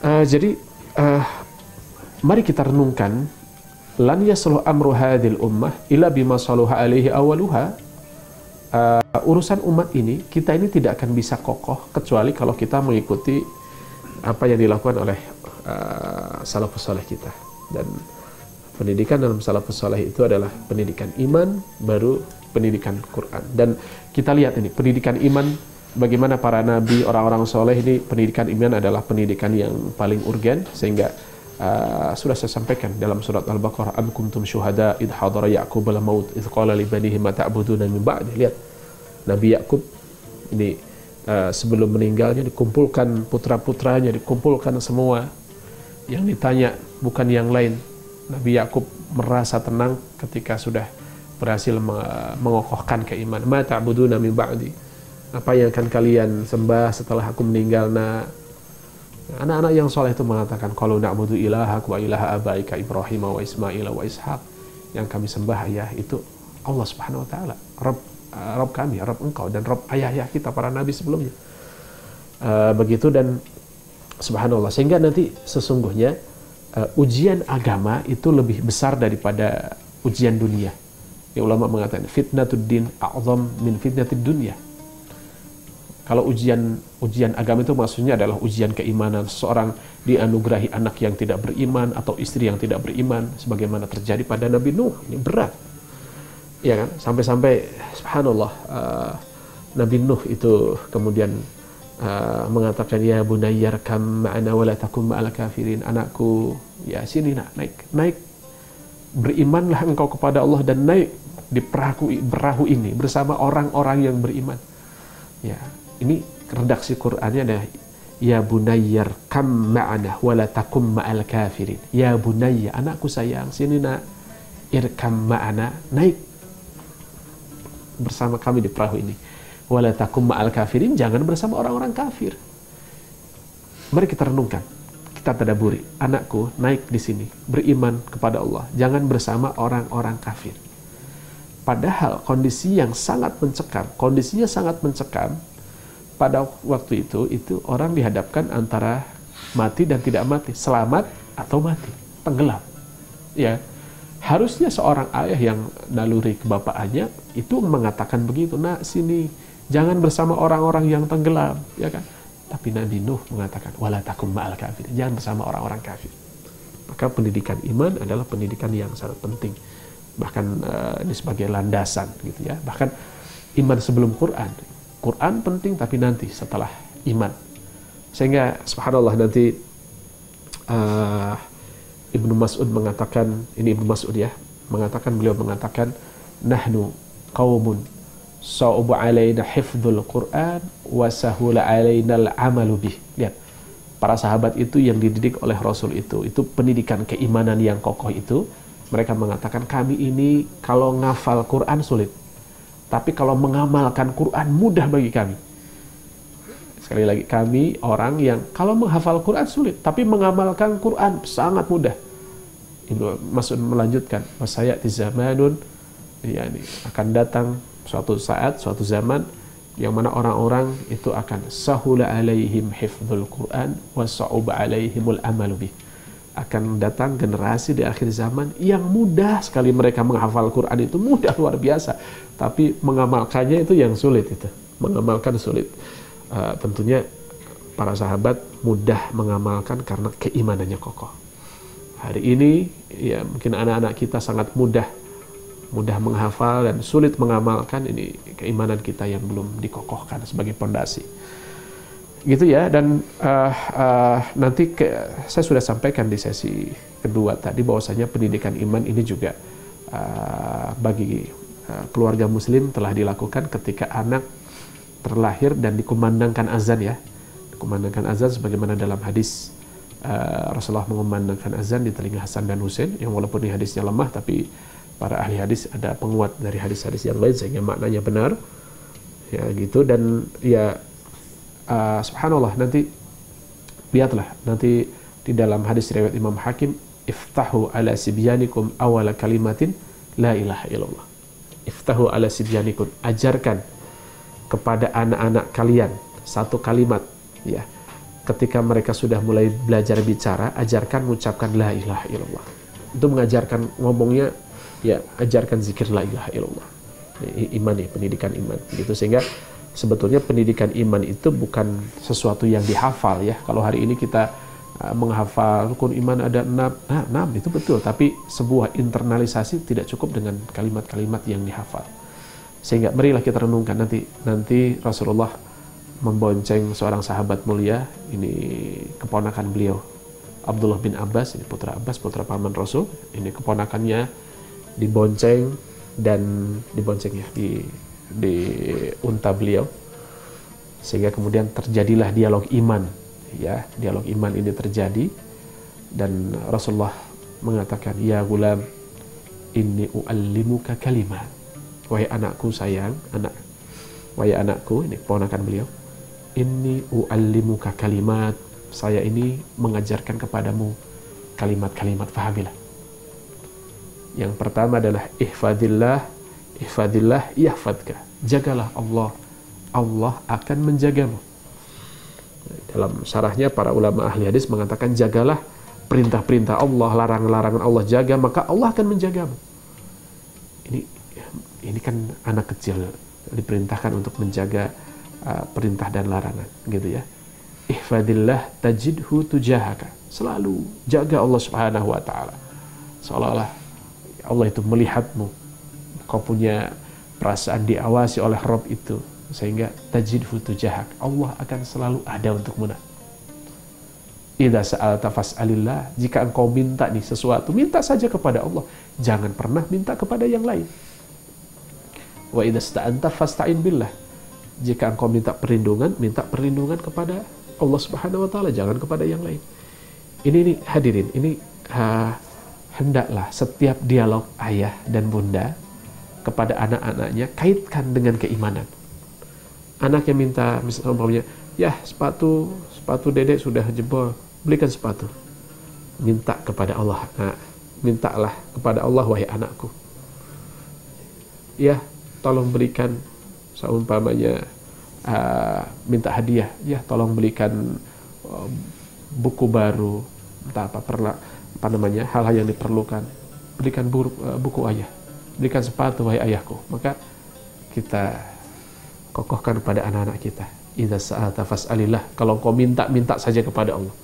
Jadi mari kita renungkan, lan yasluh amru hadhil ummah illa bima saluha alaihi awaluha. Urusan umat ini, kita ini tidak akan bisa kokoh kecuali kalau kita mengikuti apa yang dilakukan oleh salafus saleh kita. Dan pendidikan dalam salafus saleh itu adalah pendidikan iman, baru pendidikan Quran. Dan kita lihat ini, pendidikan iman, bagaimana para nabi, orang-orang soleh ini, pendidikan iman adalah pendidikan yang paling urgen, sehingga sudah saya sampaikan dalam surat Al-Baqarah, am kuntum syuhada idh hadara Ya'qub al-maut idh qala li banihi ma ta'buduna min ba'di. Lihat, Nabi Yakub ini sebelum meninggalnya dikumpulkan putra-putranya, dikumpulkan semua, yang ditanya bukan yang lain. Nabi Yakub merasa tenang ketika sudah berhasil mengokohkan keimanan. Ma ta'buduna min ba'di, apa yang akan kalian sembah setelah aku meninggal? Anak-anak yang soleh itu mengatakan, kalau na'budu ilahak wa ilaha abaika Ibrahim wa Ismail wa Ishaq, yang kami sembah ya itu Allah subhanahu wa ta'ala, Rabb kami, Rabb engkau, dan Rabb ayah-ayah kita, para nabi sebelumnya. Begitu, dan subhanallah, sehingga nanti sesungguhnya ujian agama itu lebih besar daripada ujian dunia. Ya, ulama mengatakan fitnatud din a'zam min fitnatid dunya. Kalau ujian agama itu maksudnya adalah ujian keimanan. Seseorang dianugerahi anak yang tidak beriman atau istri yang tidak beriman, sebagaimana terjadi pada Nabi Nuh. Ini berat, ya kan? Sampai-sampai subhanallah, Nabi Nuh itu kemudian mengatakan, ya bunayyar kam ma'ana wa la takum ma'al kafirin. Anakku, ya sini nak, naik berimanlah engkau kepada Allah dan naik di perahu ini bersama orang-orang yang beriman. Ya, ini redaksi Qur'annya ada, ya bunayyar kam ma'ana wa la takum ma'al kafirin. Ya bunayya, anakku sayang, sini nak, irkam ma'ana, naik bersama kami di perahu ini. Wa la takum ma'al kafirin, jangan bersama orang-orang kafir. Mari kita renungkan, kita tadabburi. Anakku, naik di sini, beriman kepada Allah, jangan bersama orang-orang kafir. Padahal kondisinya sangat mencekam. Pada waktu itu orang dihadapkan antara mati dan tidak mati, selamat atau mati, tenggelam. Ya, harusnya seorang ayah yang naluri kebapaannya itu mengatakan begitu, nak sini, jangan bersama orang-orang yang tenggelam, ya kan? Tapi Nabi Nuh mengatakan, wala takum ma'al kafir, jangan bersama orang-orang kafir. Maka pendidikan iman adalah pendidikan yang sangat penting. Bahkan ini sebagai landasan gitu ya. Bahkan iman sebelum Quran penting, tapi nanti setelah iman. Sehingga subhanallah nanti Ibnu Mas'ud mengatakan, ini Ibnu Mas'ud ya, beliau mengatakan, nahnu qaumun sa'ubu alaina hifdzul Qur'an wa sahula alaina al-amalu bih. Lihat, para sahabat itu yang dididik oleh Rasul itu pendidikan keimanan yang kokoh itu, mereka mengatakan, kami ini kalau ngafal Quran sulit, tapi kalau mengamalkan Quran mudah bagi kami. Sekali lagi, kami orang yang kalau menghafal Quran sulit, tapi mengamalkan Quran sangat mudah. Ibnu Mas'ud melanjutkan, wasayati zamanun, ya, ini akan datang suatu saat, suatu zaman yang mana orang-orang itu akan sahula alaihim hifdzul Quran wa sa'uba alaihimul amalu bih. Akan datang generasi di akhir zaman yang mudah sekali mereka menghafal Quran, itu mudah luar biasa, tapi mengamalkannya itu yang sulit. Mengamalkan sulit. Tentunya para sahabat mudah mengamalkan karena keimanannya kokoh. Hari ini ya mungkin anak-anak kita sangat mudah menghafal dan sulit mengamalkan. Ini keimanan kita yang belum dikokohkan sebagai pondasi. Gitu ya. Dan nanti saya sudah sampaikan di sesi kedua tadi bahwasanya pendidikan iman ini juga bagi keluarga muslim telah dilakukan ketika anak terlahir dan dikumandangkan azan ya. Dikumandangkan azan sebagaimana dalam hadis Rasulullah mengumandangkan azan di telinga Hasan dan Husain, yang walaupun ini hadisnya lemah, tapi para ahli hadis ada penguat dari hadis-hadis yang lain sehingga maknanya benar. Ya gitu. Dan ya subhanallah, nanti lihatlah nanti di dalam hadis riwayat Imam Hakim, iftahu ala sibyanikum awala kalimatin la ilaha illallah. Iftahu ala sibyanikum, ajarkan kepada anak-anak kalian satu kalimat ya, ketika mereka sudah mulai belajar bicara, ajarkan mengucapkan la ilaha illallah. Itu mengajarkan ngomongnya, ya ajarkan zikir la ilaha illallah. Iman ya, pendidikan iman gitu. Sehingga sebetulnya pendidikan iman itu bukan sesuatu yang dihafal ya. Kalau hari ini kita menghafal rukun iman ada 6 itu betul, tapi sebuah internalisasi tidak cukup dengan kalimat-kalimat yang dihafal. Sehingga marilah kita renungkan, nanti Rasulullah membonceng seorang sahabat mulia, ini keponakan beliau, Abdullah bin Abbas, ini putra Abbas, putra paman Rasul, ini keponakannya dibonceng ya di unta beliau, sehingga kemudian terjadilah dialog iman ya. Dialog iman ini terjadi dan Rasulullah mengatakan, ya gulam inni uallimuka kalimat, wahai anakku sayang, wahai anakku, ini keponakan beliau, inni uallimuka kalimat, saya ini mengajarkan kepadamu kalimat-kalimat, fahamilah. Yang pertama adalah ihfadillah yahfadka, jagalah Allah, Allah akan menjagamu. Dalam syarahnya para ulama ahli hadis mengatakan, jagalah perintah-perintah Allah, larangan-larangan Allah, jaga maka Allah akan menjagamu. Ini kan anak kecil diperintahkan untuk menjaga perintah dan larangan gitu ya. Ihfadillah tajidhu tujahaka, selalu jaga Allah Subhanahu wa taala, seolah-olah Allah itu melihatmu, kau punya perasaan diawasi oleh Rabb itu, sehingga tajidhu tujahak, Allah akan selalu ada untukmu. Idza sa'alta fas'alillah, jika engkau minta nih sesuatu, minta saja kepada Allah, jangan pernah minta kepada yang lain. Wa idza sta'anta fasta'in billah, jika engkau minta perlindungan kepada Allah Subhanahu wa taala, jangan kepada yang lain. Ini hadirin, ini hendaklah setiap dialog ayah dan bunda kepada anak-anaknya kaitkan dengan keimanan. Anak yang minta, misalnya, ya sepatu dedek sudah jebol, belikan sepatu. Minta kepada Allah. Nah, mintalah kepada Allah, wahai anakku. Ya, tolong belikan, seumpamanya minta hadiah, ya tolong belikan buku baru, entah apa namanya, hal-hal yang diperlukan. Belikan buku ayah, belikan sepatu, wahai ayahku. Maka kita kokohkan pada anak-anak kita, idza sa'alta fas'alillah, kalau kau minta saja kepada Allah.